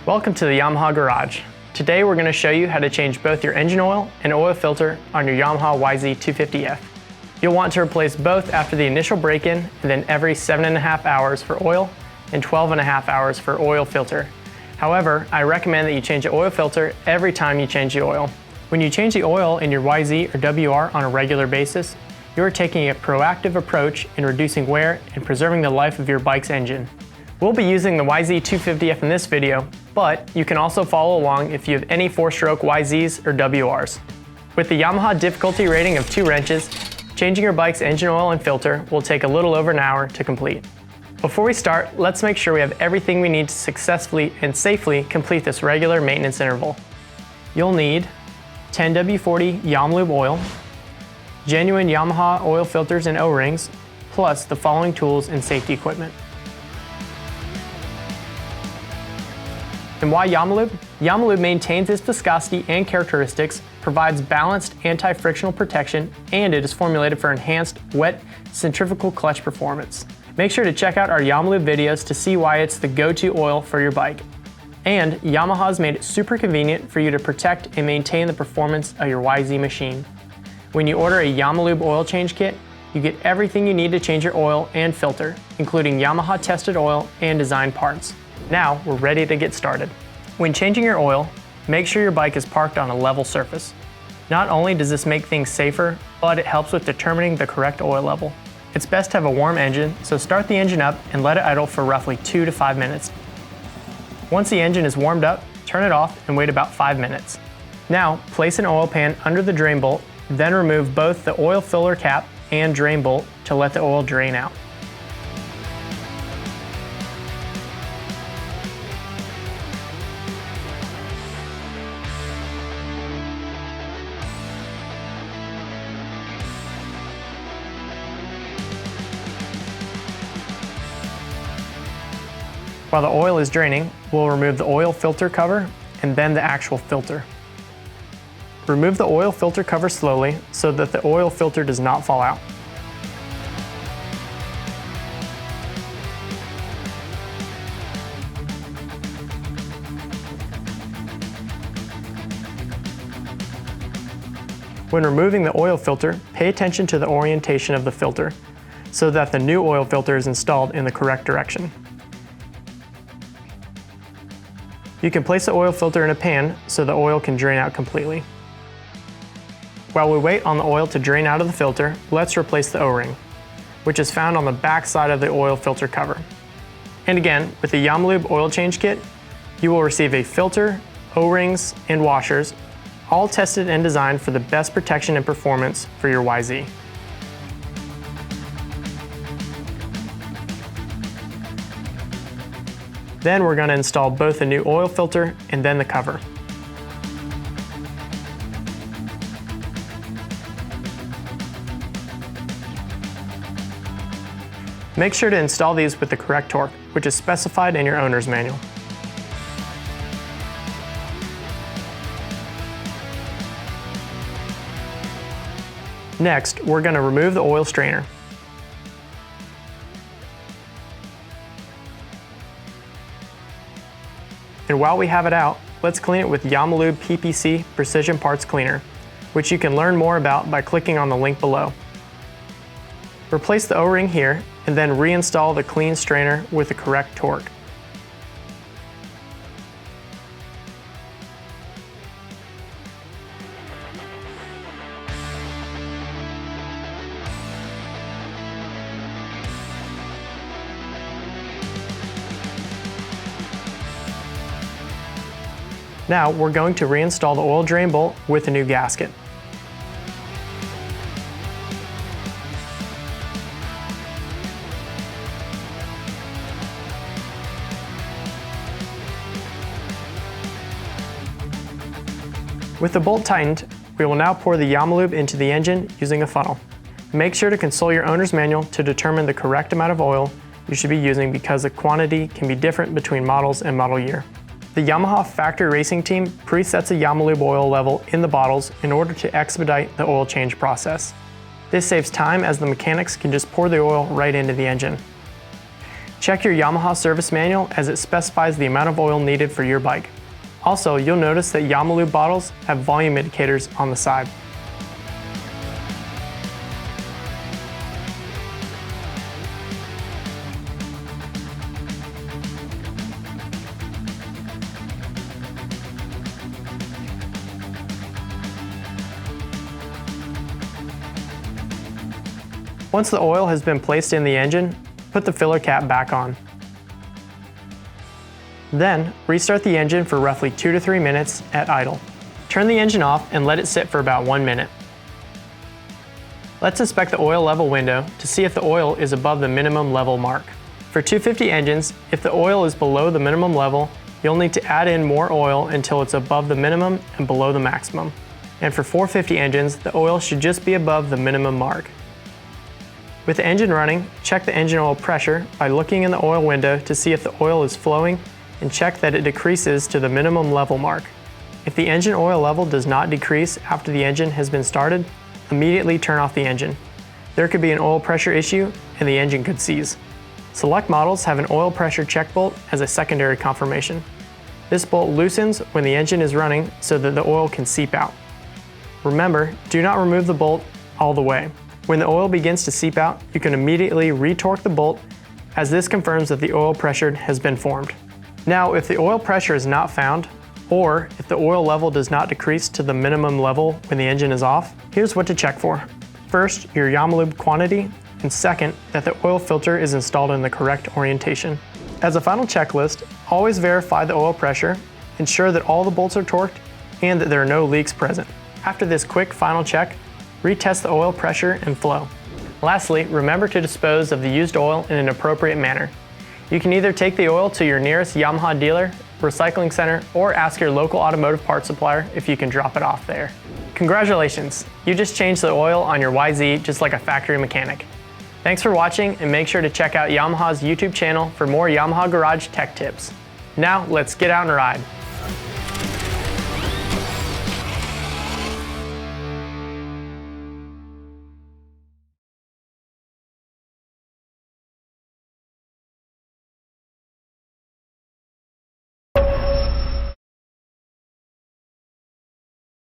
Welcome to the Yamaha Garage. Today we're going to show you how to change both your engine oil and oil filter on your Yamaha YZ250F. You'll want to replace both after the initial break-in and then every 7.5 hours for oil and 12.5 hours for oil filter. However, I recommend that you change the oil filter every time you change the oil. When you change the oil in your YZ or WR on a regular basis, you are taking a proactive approach in reducing wear and preserving the life of your bike's engine. We'll be using the YZ250F in this video, but you can also follow along if you have any 4-stroke YZs or WRs. With the Yamaha difficulty rating of 2 wrenches, changing your bike's engine oil and filter will take a little over an hour to complete. Before we start, let's make sure we have everything we need to successfully and safely complete this regular maintenance interval. You'll need 10W40 Yamalube oil, genuine Yamaha oil filters and O-rings, plus the following tools and safety equipment. And why Yamalube? Yamalube maintains its viscosity and characteristics, provides balanced anti-frictional protection, and it is formulated for enhanced wet centrifugal clutch performance. Make sure to check out our Yamalube videos to see why it's the go-to oil for your bike. And Yamaha has made it super convenient for you to protect and maintain the performance of your YZ machine. When you order a Yamalube oil change kit, you get everything you need to change your oil and filter, including Yamaha tested oil and design parts. Now we're ready to get started. When changing your oil, make sure your bike is parked on a level surface. Not only does this make things safer, but it helps with determining the correct oil level. It's best to have a warm engine, so start the engine up and let it idle for roughly 2 to 5 minutes. Once the engine is warmed up, turn it off and wait about 5 minutes. Now place an oil pan under the drain bolt, then remove both the oil filler cap and drain bolt to let the oil drain out. While the oil is draining, we'll remove the oil filter cover and then the actual filter. Remove the oil filter cover slowly so that the oil filter does not fall out. When removing the oil filter, pay attention to the orientation of the filter so that the new oil filter is installed in the correct direction. You can place the oil filter in a pan so the oil can drain out completely. While we wait on the oil to drain out of the filter, let's replace the O-ring, which is found on the back side of the oil filter cover. And again, with the Yamalube oil change kit, you will receive a filter, O-rings, and washers, all tested and designed for the best protection and performance for your YZ. Then we're going to install both the new oil filter and then the cover. Make sure to install these with the correct torque, which is specified in your owner's manual. Next, we're going to remove the oil strainer. And while we have it out, let's clean it with Yamalube PPC Precision Parts Cleaner, which you can learn more about by clicking on the link below. Replace the O-ring here and then reinstall the clean strainer with the correct torque. Now we're going to reinstall the oil drain bolt with a new gasket. With the bolt tightened, we will now pour the Yamalube into the engine using a funnel. Make sure to consult your owner's manual to determine the correct amount of oil you should be using because the quantity can be different between models and model year. The Yamaha factory racing team presets a Yamalube oil level in the bottles in order to expedite the oil change process. This saves time as the mechanics can just pour the oil right into the engine. Check your Yamaha service manual as it specifies the amount of oil needed for your bike. Also, you'll notice that Yamalube bottles have volume indicators on the side. Once the oil has been placed in the engine, put the filler cap back on. Then, restart the engine for roughly 2 to 3 minutes at idle. Turn the engine off and let it sit for about 1 minute. Let's inspect the oil level window to see if the oil is above the minimum level mark. For 250 engines, if the oil is below the minimum level, you'll need to add in more oil until it's above the minimum and below the maximum. And for 450 engines, the oil should just be above the minimum mark. With the engine running, check the engine oil pressure by looking in the oil window to see if the oil is flowing and check that it decreases to the minimum level mark. If the engine oil level does not decrease after the engine has been started, immediately turn off the engine. There could be an oil pressure issue and the engine could seize. Select models have an oil pressure check bolt as a secondary confirmation. This bolt loosens when the engine is running so that the oil can seep out. Remember, do not remove the bolt all the way. When the oil begins to seep out, you can immediately re-torque the bolt, as this confirms that the oil pressure has been formed. Now, if the oil pressure is not found, or if the oil level does not decrease to the minimum level when the engine is off, here's what to check for. First, your Yamalube quantity, and second, that the oil filter is installed in the correct orientation. As a final checklist, always verify the oil pressure, ensure that all the bolts are torqued, and that there are no leaks present. After this quick final check, retest the oil pressure and flow. Lastly, remember to dispose of the used oil in an appropriate manner. You can either take the oil to your nearest Yamaha dealer, recycling center, or ask your local automotive parts supplier if you can drop it off there. Congratulations, you just changed the oil on your YZ just like a factory mechanic. Thanks for watching, and make sure to check out Yamaha's YouTube channel for more Yamaha Garage tech tips. Now let's get out and ride.